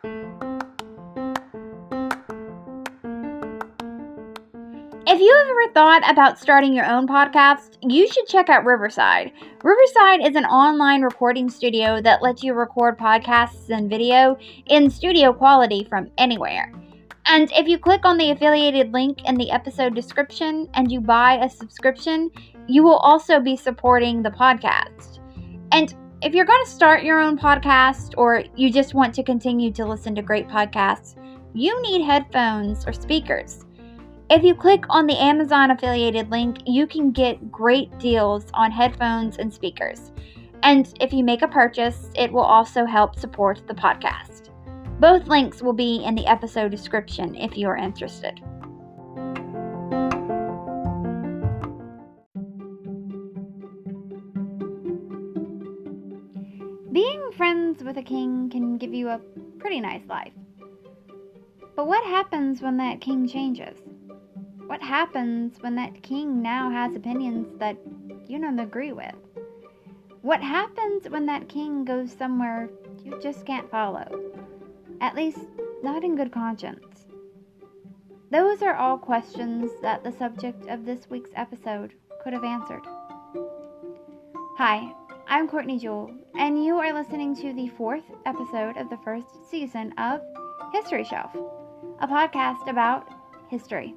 If you have ever thought about starting your own podcast, you should check out Riverside. Riverside is an online recording studio that lets you record podcasts and video in studio quality from anywhere. And if you click on the affiliated link in the episode description and you buy a subscription, you will also be supporting the podcast. And if you're going to start your own podcast or you just want to continue to listen to great podcasts, you need headphones or speakers. If you click on the Amazon affiliated link, you can get great deals on headphones and speakers. And if you make a purchase, it will also help support the podcast. Both links will be in the episode description if you are interested. Being friends with a king can give you a pretty nice life. But what happens when that king changes? What happens when that king now has opinions that you don't agree with? What happens when that king goes somewhere you just can't follow? At least, not in good conscience. Those are all questions that the subject of this week's episode could have answered. Hi, I'm Courtney Jewell, and you are listening to the 4th episode of the first season of History Shelf, a podcast about history.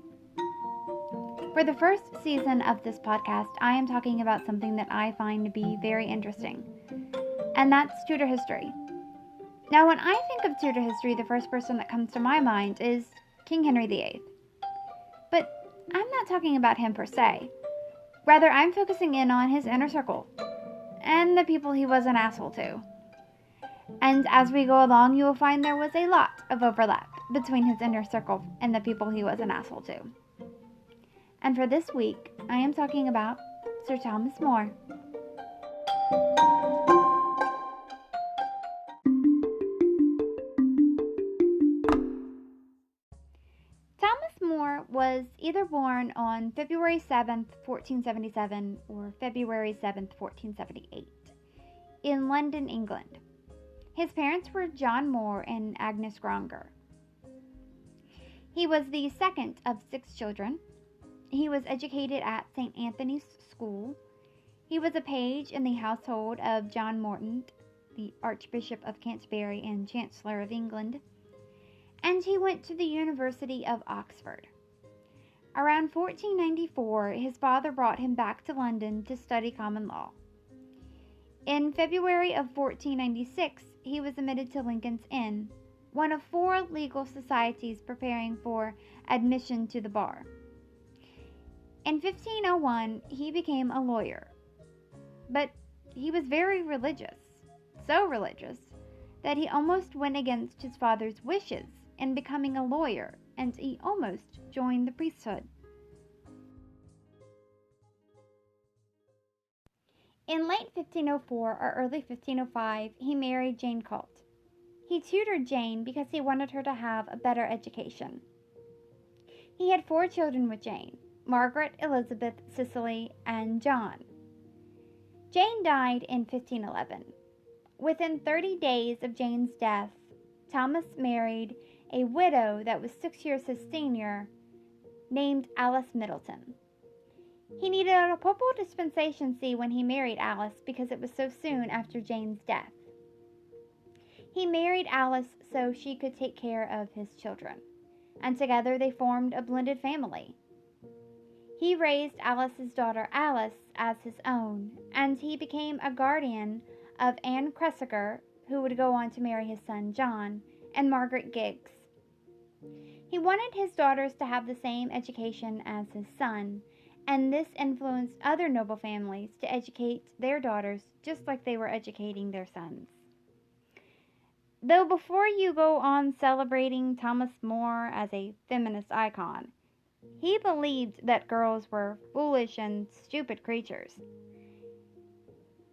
For the first season of this podcast, I am talking about something that I find to be very interesting, and that's Tudor history. Now, when I think of Tudor history, the first person that comes to my mind is King Henry VIII. But I'm not talking about him per se. Rather, I'm focusing in on his inner circle, and the people he was an asshole to. And as we go along, you will find there was a lot of overlap between his inner circle and the people he was an asshole to. And for this week, I am talking about Sir Thomas More. Thomas More was either born on February 7th, 1477 or February 7th, 1478 in London, England. His parents were John More and Agnes Granger. He was the second of 6 children. He was educated at St. Anthony's School. He was a page in the household of John Morton, the Archbishop of Canterbury and Chancellor of England, and he went to the University of Oxford. Around 1494, his father brought him back to London to study common law. In February of 1496, he was admitted to Lincoln's Inn, one of 4 legal societies preparing for admission to the bar. In 1501, he became a lawyer, but he was very religious, so religious that he almost went against his father's wishes in becoming a lawyer, and he almost joined the priesthood. In late 1504 or early 1505, he married Jane Colt. He tutored Jane because he wanted her to have a better education. He had 4 children with Jane: Margaret, Elizabeth, Cicely, and John. Jane died in 1511. Within 30 days of Jane's death, Thomas married a widow that was 6 years his senior, named Alice Middleton. He needed a papal dispensation when he married Alice because it was so soon after Jane's death. He married Alice so she could take care of his children, and together they formed a blended family. He raised Alice's daughter Alice as his own, and he became a guardian of Anne Cressiger, who would go on to marry his son John, and Margaret Giggs. He wanted his daughters to have the same education as his son, and this influenced other noble families to educate their daughters just like they were educating their sons. Though before you go on celebrating Thomas More as a feminist icon, he believed that girls were foolish and stupid creatures.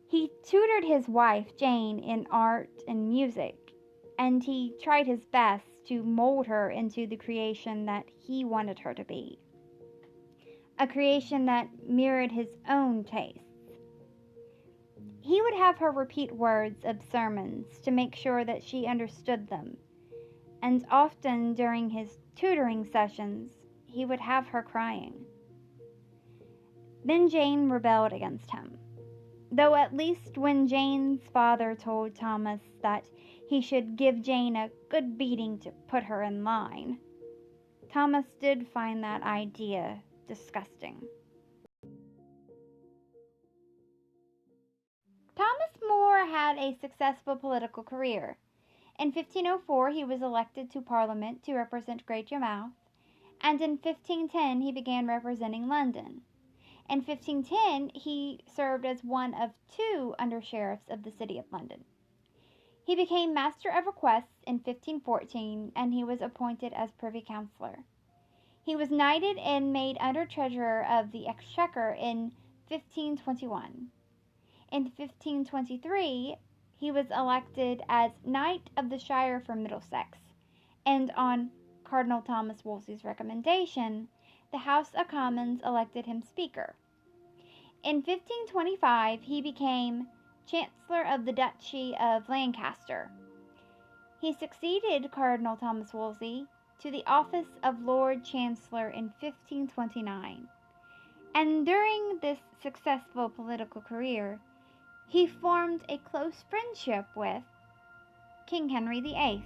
He tutored his wife, Jane, in art and music, and he tried his best to mold her into the creation that he wanted her to be. A creation that mirrored his own tastes. He would have her repeat words of sermons to make sure that she understood them, and often during his tutoring sessions, he would have her crying. Then Jane rebelled against him, though at least when Jane's father told Thomas that he should give Jane a good beating to put her in line, Thomas did find that idea disgusting. Thomas More had a successful political career. In 1504, he was elected to Parliament to represent Great Yarmouth, and in 1510, he began representing London. In 1510, he served as one of 2 under-sheriffs of the City of London. He became Master of Requests in 1514, and he was appointed as Privy Councillor. He was knighted and made Under-Treasurer of the Exchequer in 1521. In 1523, he was elected as Knight of the Shire for Middlesex, and on Cardinal Thomas Wolsey's recommendation, the House of Commons elected him Speaker. In 1525, he became Chancellor of the Duchy of Lancaster. He succeeded Cardinal Thomas Wolsey to the office of Lord Chancellor in 1529, and during this successful political career, he formed a close friendship with King Henry VIII.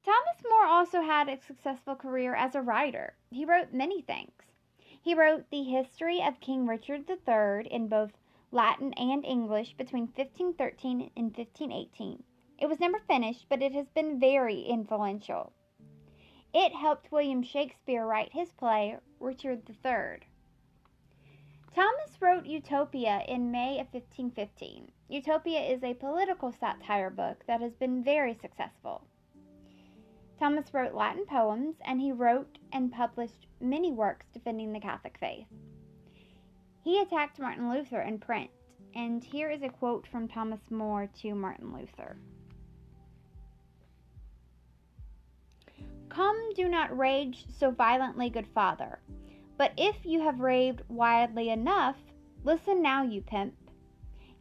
Thomas More also had a successful career as a writer. He wrote many things. He wrote the history of King Richard III in both Latin and English between 1513 and 1518. It was never finished, but it has been very influential. It helped William Shakespeare write his play, Richard III. Thomas wrote Utopia in May of 1515. Utopia is a political satire book that has been very successful. Thomas wrote Latin poems, and he wrote and published many works defending the Catholic faith. He attacked Martin Luther in print, and here is a quote from Thomas More to Martin Luther. "Come, do not rage so violently, good father. But if you have raved wildly enough, listen now, you pimp.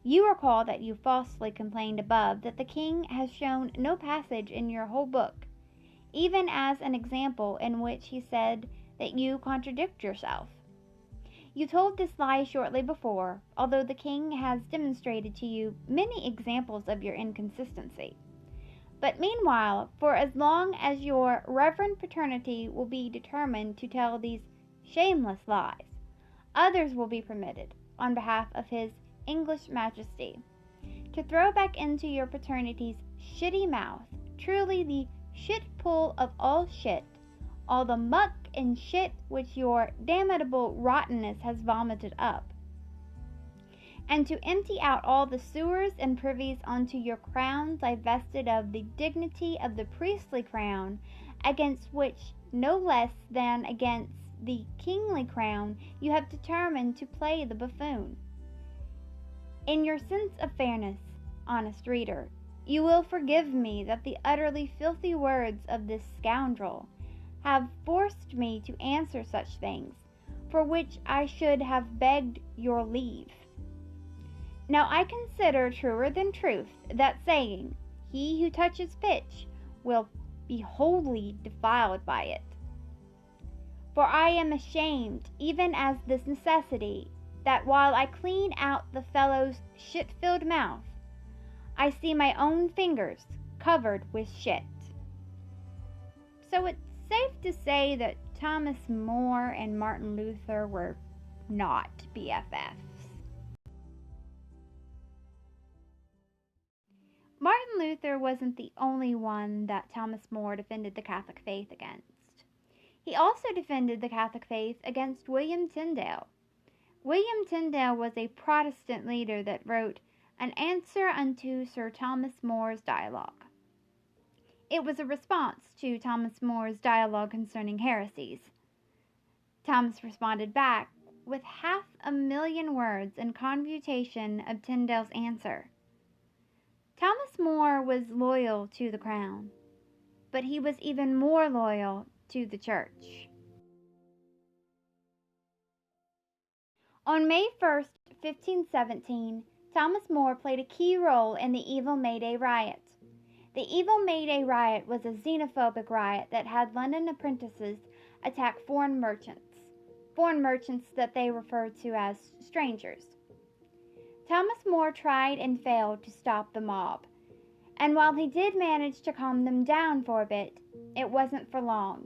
You recall that you falsely complained above that the king has shown no passage in your whole book, even as an example in which he said that you contradict yourself. You told this lie shortly before, although the king has demonstrated to you many examples of your inconsistency. But meanwhile, for as long as your reverend paternity will be determined to tell these shameless lies, others will be permitted, on behalf of his English Majesty, to throw back into your paternity's shitty mouth truly the shit-pool of all shit, all the muck and shit which your damnable rottenness has vomited up, and to empty out all the sewers and privies onto your crowns divested of the dignity of the priestly crown, against which, no less than against the kingly crown, you have determined to play the buffoon. In your sense of fairness, honest reader, you will forgive me that the utterly filthy words of this scoundrel have forced me to answer such things, for which I should have begged your leave. Now I consider truer than truth that saying, he who touches pitch will be wholly defiled by it. For I am ashamed, even as this necessity, that while I clean out the fellow's shit-filled mouth, I see my own fingers covered with shit." So it's safe to say that Thomas More and Martin Luther were not BFFs. Martin Luther wasn't the only one that Thomas More defended the Catholic faith against. He also defended the Catholic faith against William Tyndale. William Tyndale was a Protestant leader that wrote an answer unto Sir Thomas More's dialogue. It was a response to Thomas More's dialogue concerning heresies. Thomas responded back with 500,000 words in confutation of Tyndale's answer. Thomas More was loyal to the crown, but he was even more loyal to the church. On May 1st, 1517, Thomas More played a key role in the Evil May Day riot. The Evil May Day riot was a xenophobic riot that had London apprentices attack foreign merchants that they referred to as strangers. Thomas More tried and failed to stop the mob, and while he did manage to calm them down for a bit, it wasn't for long.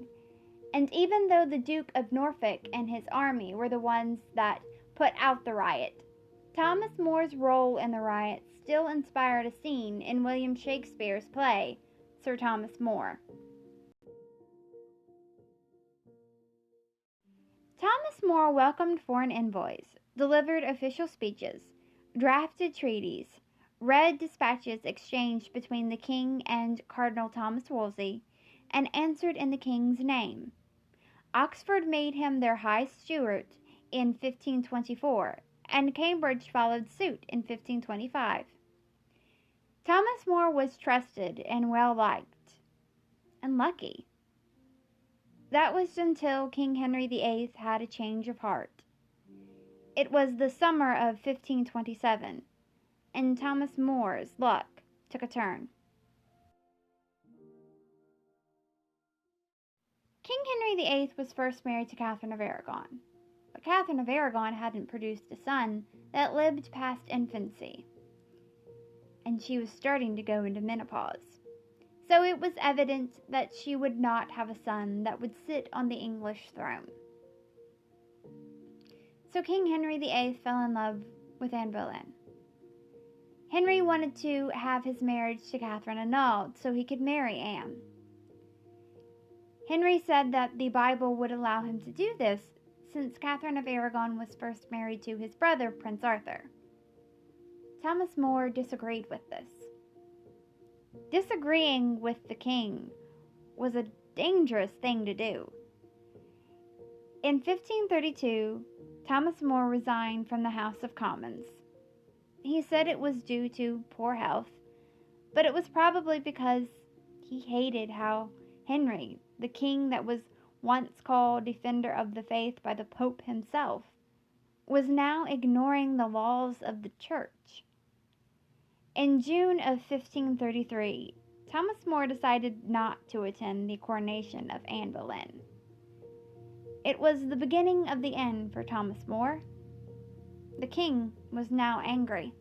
And even though the Duke of Norfolk and his army were the ones that put out the riot, Thomas More's role in the riot still inspired a scene in William Shakespeare's play, Sir Thomas More. Thomas More welcomed foreign envoys, delivered official speeches, drafted treaties, read dispatches exchanged between the king and Cardinal Thomas Wolsey, and answered in the king's name. Oxford made him their High Steward in 1524, and Cambridge followed suit in 1525. Thomas More was trusted and well liked, and lucky. That was until King Henry VIII had a change of heart. It was the summer of 1527, and Thomas More's luck took a turn. King Henry VIII was first married to Catherine of Aragon, but Catherine of Aragon hadn't produced a son that lived past infancy, and she was starting to go into menopause. So it was evident that she would not have a son that would sit on the English throne. So King Henry VIII fell in love with Anne Boleyn. Henry wanted to have his marriage to Catherine annulled so he could marry Anne. Henry said that the Bible would allow him to do this since Catherine of Aragon was first married to his brother, Prince Arthur. Thomas More disagreed with this. Disagreeing with the king was a dangerous thing to do. In 1532, Thomas More resigned from the House of Commons. He said it was due to poor health, but it was probably because he hated how Henry, the king that was once called defender of the faith by the Pope himself, was now ignoring the laws of the church. In June of 1533, Thomas More decided not to attend the coronation of Anne Boleyn. It was the beginning of the end for Thomas More. The king was now angry.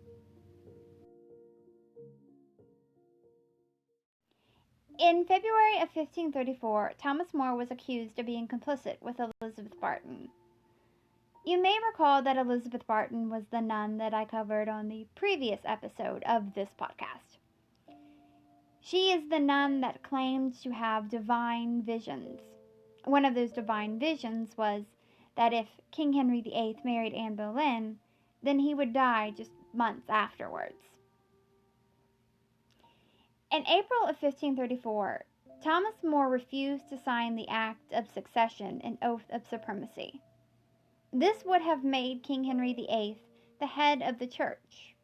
In February of 1534, Thomas More was accused of being complicit with Elizabeth Barton. You may recall that Elizabeth Barton was the nun that I covered on the previous episode of this podcast. She is the nun that claimed to have divine visions. One of those divine visions was that if King Henry VIII married Anne Boleyn, then he would die just months afterwards. In April of 1534, Thomas More refused to sign the Act of Succession and Oath of Supremacy. This would have made King Henry VIII the head of the church.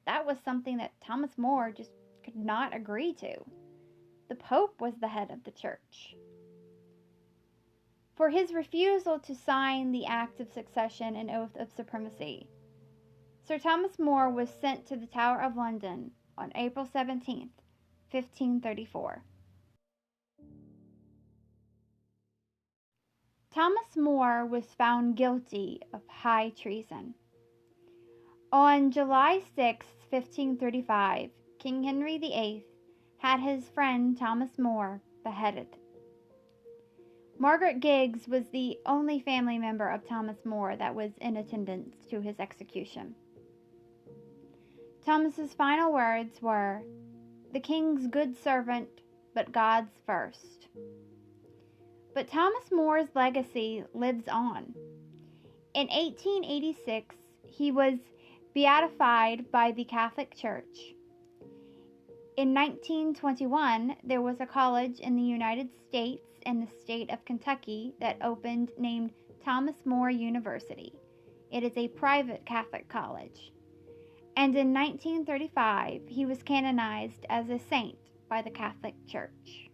That was something that Thomas More just could not agree to. The Pope was the head of the church. For his refusal to sign the Act of Succession and Oath of Supremacy, Sir Thomas More was sent to the Tower of London on April 17, 1534. Thomas More was found guilty of high treason. On July 6, 1535, King Henry VIII had his friend Thomas More beheaded. Margaret Giggs was the only family member of Thomas More that was in attendance to his execution. Thomas's final words were, "The king's good servant, but God's first." But Thomas More's legacy lives on. In 1886, he was beatified by the Catholic Church. In 1921, there was a college in the United States and the state of Kentucky that opened named Thomas More University. It is a private Catholic college. And in 1935, he was canonized as a saint by the Catholic Church.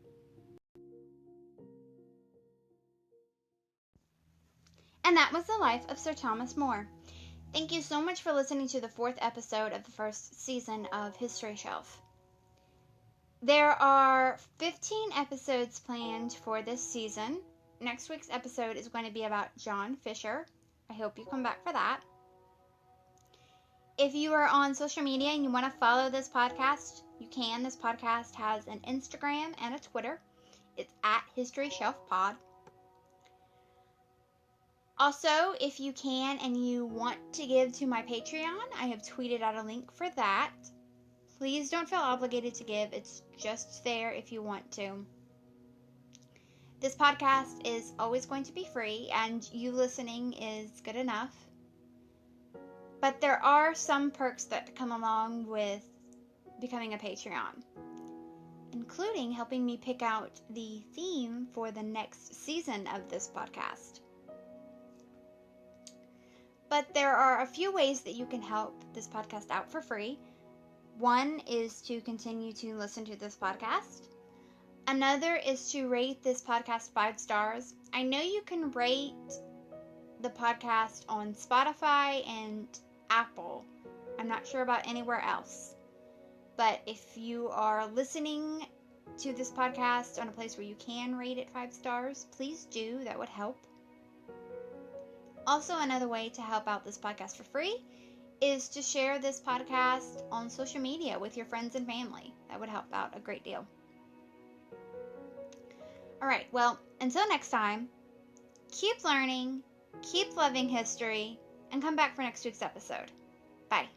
And that was the life of Sir Thomas More. Thank you so much for listening to the 4th episode of the 1st season of History Shelf. There are 15 episodes planned for this season. Next week's episode is going to be about John Fisher. I hope you come back for that. If you are on social media and you want to follow this podcast, you can. This podcast has an Instagram and a Twitter. It's at History Shelf Pod. Also, if you can and you want to give to my Patreon, I have tweeted out a link for that. Please don't feel obligated to give. It's just there if you want to. This podcast is always going to be free, and you listening is good enough. But there are some perks that come along with becoming a Patreon, including helping me pick out the theme for the next season of this podcast. But there are a few ways that you can help this podcast out for free. One is to continue to listen to this podcast. Another is to rate this podcast 5 stars. I know you can rate the podcast on Spotify and Apple. I'm not sure about anywhere else. But if you are listening to this podcast on a place where you can rate it 5 stars, please do. That would help. Also, another way to help out this podcast for free is to share this podcast on social media with your friends and family. That would help out a great deal. All right, well, until next time, keep learning, keep loving history, and come back for next week's episode. Bye.